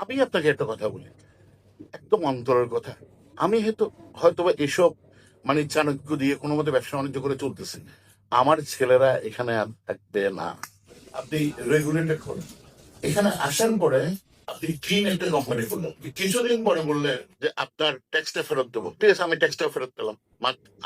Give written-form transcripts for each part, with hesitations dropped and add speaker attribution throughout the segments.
Speaker 1: আমি আপনাকে একটা কথা বলি, একদম অন্তরের কথা। আমি হয়তো বা এসব মানে চাণক্য দিয়ে কোনো মতে ব্যবসা বাণিজ্য করে চলতেছে। আমার ছেলেরা এখানে আর থাকবে না। আপনি রেগুলেটেড করেন, এখানে আসার পরে আপনি ক্লিন একটা কোম্পানি করলেন, কিছুদিন পরে বললেন যে আপনার ট্যাক্সটা ফেরত দেবো। ঠিক আছে, আমি ট্যাক্সটা ফেরত পেলাম।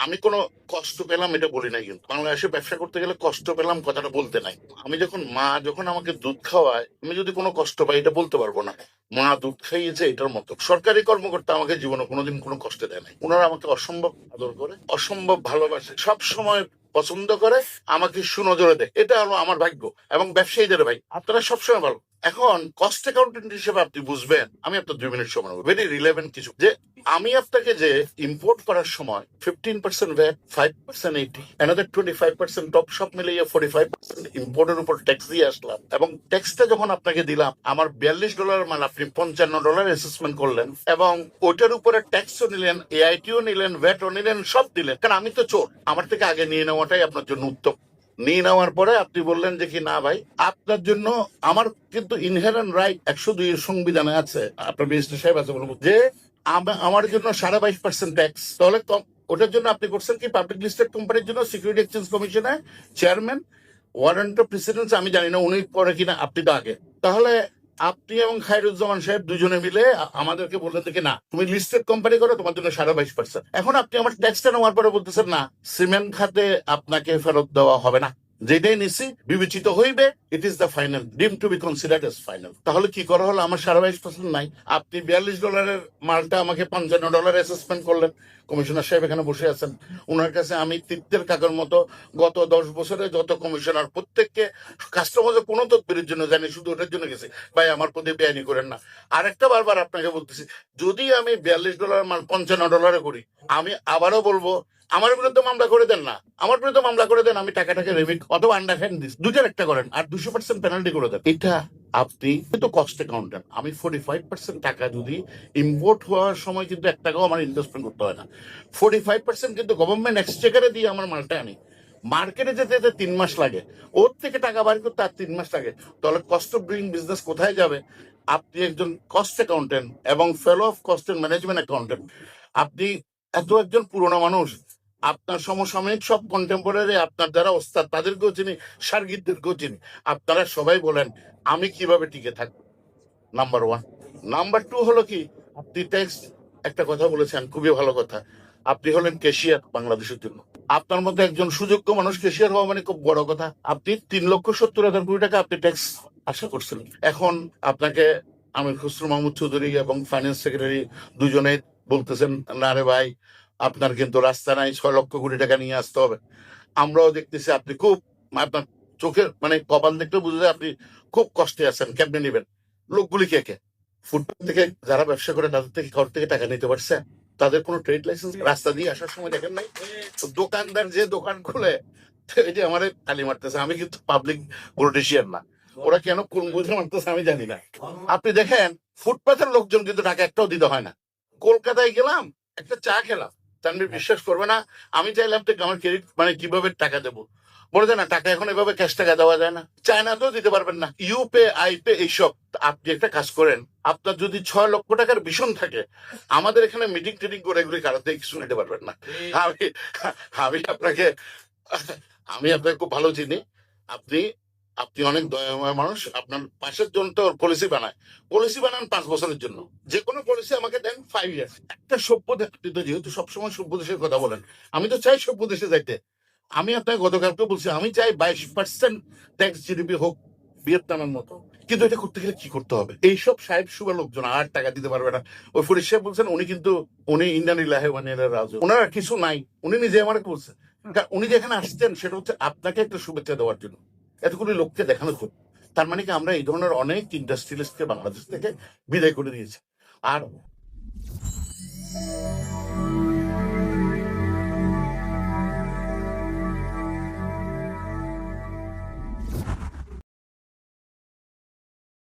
Speaker 1: আমি কোনো কষ্ট পেলাম এটা বলি নাই, কিন্তু বাংলাদেশে ব্যবসা করতে গেলে কষ্ট পেলাম কথাটা বলতে নাই। আমি যখন আমাকে দুধ খাওয়ায়, আমি যদি কোনো কষ্ট পাই এটা বলতে পারবো না। মা দুধ খাইয়েছে এটার মতো। সরকারি কর্মকর্তা আমাকে জীবনে কোনোদিন কোনো কষ্ট দেয় নাই। ওনারা আমাকে অসম্ভব আদর করে, অসম্ভব ভালোবাসে, সব সময় পছন্দ করে, আমাকে সুনজরে দেয়। এটা হলো আমার ভাগ্য। এবং ব্যবসায়ীদের ভাই, আপনারা সবসময় ভালো। এখন কস্ট অ্যাকাউন্টেন্ট হিসেবে আপনি বুঝবেন, আমি আপনার 2 মিনিট সময় নেবো, ভেরি রিলেভেন্ট কিছু, যে আমি আপনাকে যে ইম্পোর্ট করার সময় 15% ভ্যাট, 5% এইটি, অ্যানাদার 25% টপ সব মিলিয়ে 45% ইম্পোর্টের উপর ট্যাক্স দিয়ে আসলাম। এবং ট্যাক্সটা যখন আপনাকে দিলাম, আমার $42 মাল আপনি $55 অ্যাসেসমেন্ট করলেন, এবং ওইটার উপরে ট্যাক্সও নিলেন, এআইটিও নিলেন, ভ্যাটও নিলেন, সব দিলেন। কারণ আমি তো চোর, আমার থেকে আগে নিয়ে নেওয়াটাই আপনার জন্য উত্তম। নিয়ে নেওয়ার পরে আপনি বললেন যে কি না ভাই, আপনার জন্য আমার কিন্তু ইনহেরেন্ট রাইট 102 এর সংবিধানে আছে, আপনার মিনিস্টার সাহেব আছে বলবো, যে আমার জন্য 22.5% ট্যাক্স। তাহলে ওটার জন্য আপনি করছেন কি, পাবলিক লিস্টেড কোম্পানির জন্য সিকিউরিটি এক্সচেঞ্জ কমিশনে চেয়ারম্যান, ওয়ারেন্ট অফ প্রেসিডেন্স, আমি জানি না উনি পরে কিনা, আপনি তো আগে। তাহলে আপনি এবং খায়রুজ্জামান সাহেব দুজনে মিলে আমাদেরকে বললেন যে না, তুমি লিস্টেড কোম্পানি করো, তোমার জন্য 22.5%। এখন আপনি আমার ট্যাক্সটা নেওয়ার পরে বলতেছেন না, সিমেন্ট খাতে আপনাকে ফেরত দেওয়া হবে না, যেটাই নিছি বিবেচিত হইবে, it is the final, deemed to be considered as final. তাহলে কি করা হলো, আমার 22.5% নাই। আপনি $42 মালটা আমাকে $55 অ্যাসেসমেন্ট করলেন। কমিশনার সাহেব এখানে বসে আছেন, ওনার কাছে আমি তৃপ্তের কাকের মতো গত 10 বছরে যত কমিশনার প্রত্যেককে কাস্টমারের কোনো তদবিরের জন্য জানি, শুধু ওটার জন্য গেছে, ভাই আমার প্রতি বেআইনি করেন না। আরেকটা বারবার আপনাকে বলতেছি, যদি আমি $42 মাল $55 করি, আমি আবারও বলবো আমার বিরুদ্ধে মামলা করে দেন না, আমার বিরুদ্ধে মামলা করে দেন, আমি টাকাটাকে রেমিট অথবা আন্ডারহ্যান্ড দিস, দুইটার একটা করেন, আর 200% পেনাল্টি করে দেন। এটা আপনি কিন্তু কস্ট অ্যাকাউন্টেন্ট, আমি 45% টাকা যদি ইম্পোর্ট হওয়ার সময় কিন্তু 1 টাকাও আমার ইনভেস্টমেন্ট করতে হয় না। 45% কিন্তু গভর্নমেন্ট এক্সচেকারে দিয়ে আমার মালটা আনি। মার্কেটে যেতে যেতে 3 মাস লাগে, ওর থেকে টাকা বাড়ি করতে আর 3 মাস লাগে। তাহলে কস্ট অফ ডুইং বিজনেস কোথায় যাবে? আপনি একজন কস্ট অ্যাকাউন্টেন্ট এবং fellow of cost and management accountant, আপনি এত একজন পুরোনো মানুষ, আপনার সমসাময়িক সব কন্টেম্পোরারি, আপনার যারা ওস্তাদ তাদেরকেও চিনি, সার্গিদদেরকেও চিনি। আপনারা সবাই বলেন আমি কিভাবে টিকে থাকবো, নাম্বার ওয়ান। নাম্বার টু হলো কি, আপনি ট্যাক্স একটা কথা বলেছেন, খুবই ভালো কথা। আপনি হলেন ক্যাশিয়ার বাংলাদেশের জন্য। আপনার মধ্যে একজন সুযোগ্য মানুষ ক্যাশিয়ার হওয়া মানে খুব বড় কথা। আপনি 3,70,000 কোটি টাকা আপনি ট্যাক্স আশা করছিলেন। এখন আপনাকে আমির খসরু মাহমুদ চৌধুরী এবং ফাইন্যান্স সেক্রেটারি দুজনে বলতেছেন, না রে ভাই, আপনার কিন্তু রাস্তা নাই, 6 লক্ষ কোটি টাকা নিয়ে আসতে হবে। আমরাও দেখতেছি আপনি খুব, আপনার চোখের মানে কপাল দেখতে বুঝে যায় আপনি খুব কষ্টে আছেন। কেমনে নেবেন? লোকগুলি কে কে? ফুটপাথ থেকে যারা ব্যবসা করে তাদের থেকে ঘর থেকে টাকা নিতে পারছে? তাদের কোনো ট্রেড লাইসেন্স রাস্তা দিয়ে আসার সময় দেখেন নাই? তো দোকানদার যে দোকান খুলে, এই যে আমার তালি মারতেছে, আমি কিন্তু পাবলিক পলিটিশিয়ান না, ওরা কেন কোন বুঝে মারতেছে আমি জানি না। আপনি দেখেন ফুটপাথের লোকজন কিন্তু টাকা একটাও দিতে হয় না। কলকাতায় গেলাম, একটা চা খেলাম, তানভীর বিশ্বাস করবে না, আমি চাইলাম তো আমার ক্রেডিট মানে কিভাবে টাকা দেবো, বলে যায় না টাকা এখন এভাবে ক্যাশ টাকা দেওয়া যায় না, চায়নাতেও দিতে পারবেন না, ইউপে আইপে এইসব। আপনি একটা কাজ করেন, আপনার যদি 6 লক্ষ টাকার ভীষণ থাকে, আমাদের এখানে মিটিং টিটিং করে এগুলি কারোতে কিছু নিতে পারবেন না। আমি আমি আপনাকে আমি আপনাকে খুব ভালো চিনি। আপনি আপনি অনেক দয়াময় মানুষ। আপনার পাশের জন তো পলিসি বানায়, পলিসি বানান 5 বছরের জন্য, যে কোনো পলিসি আমাকে দেন 5 ইয়ার্স। একটা সভ্য দেশ, আপনি তো যেহেতু সবসময় সভ্য দেশের কথা বলেন, আমি তো চাই সভ্য দেশে যাইতে। আমি আপনাকে গতকালকে বলছি, আমি চাই 22% ট্যাক্স জিডিপি হোক ভিয়েতনামের মতো। কিন্তু এটা করতে গেলে কি করতে হবে? এইসব সাহেব সুবা লোকজন আর টাকা দিতে পারবে না। ওই ফরিদ সাহেব বলছেন উনি কিন্তু উনি ইন্ডিয়ান ইলাহেবানের রাজু, ওনার কিছু নাই, উনি নিজে আমাকে বলছেন। কারণ উনি যেখানে আসছেন সেটা হচ্ছে আপনাকে একটা শুভেচ্ছা দেওয়ার জন্য, এতগুলি লোককে দেখানোর জন্য। তার মানে কি আমরা এই ধরনের অনেক ইন্ডাস্ট্রিয়ালিস্টকে বাংলাদেশ থেকে বিদায় করে দিয়েছি। আর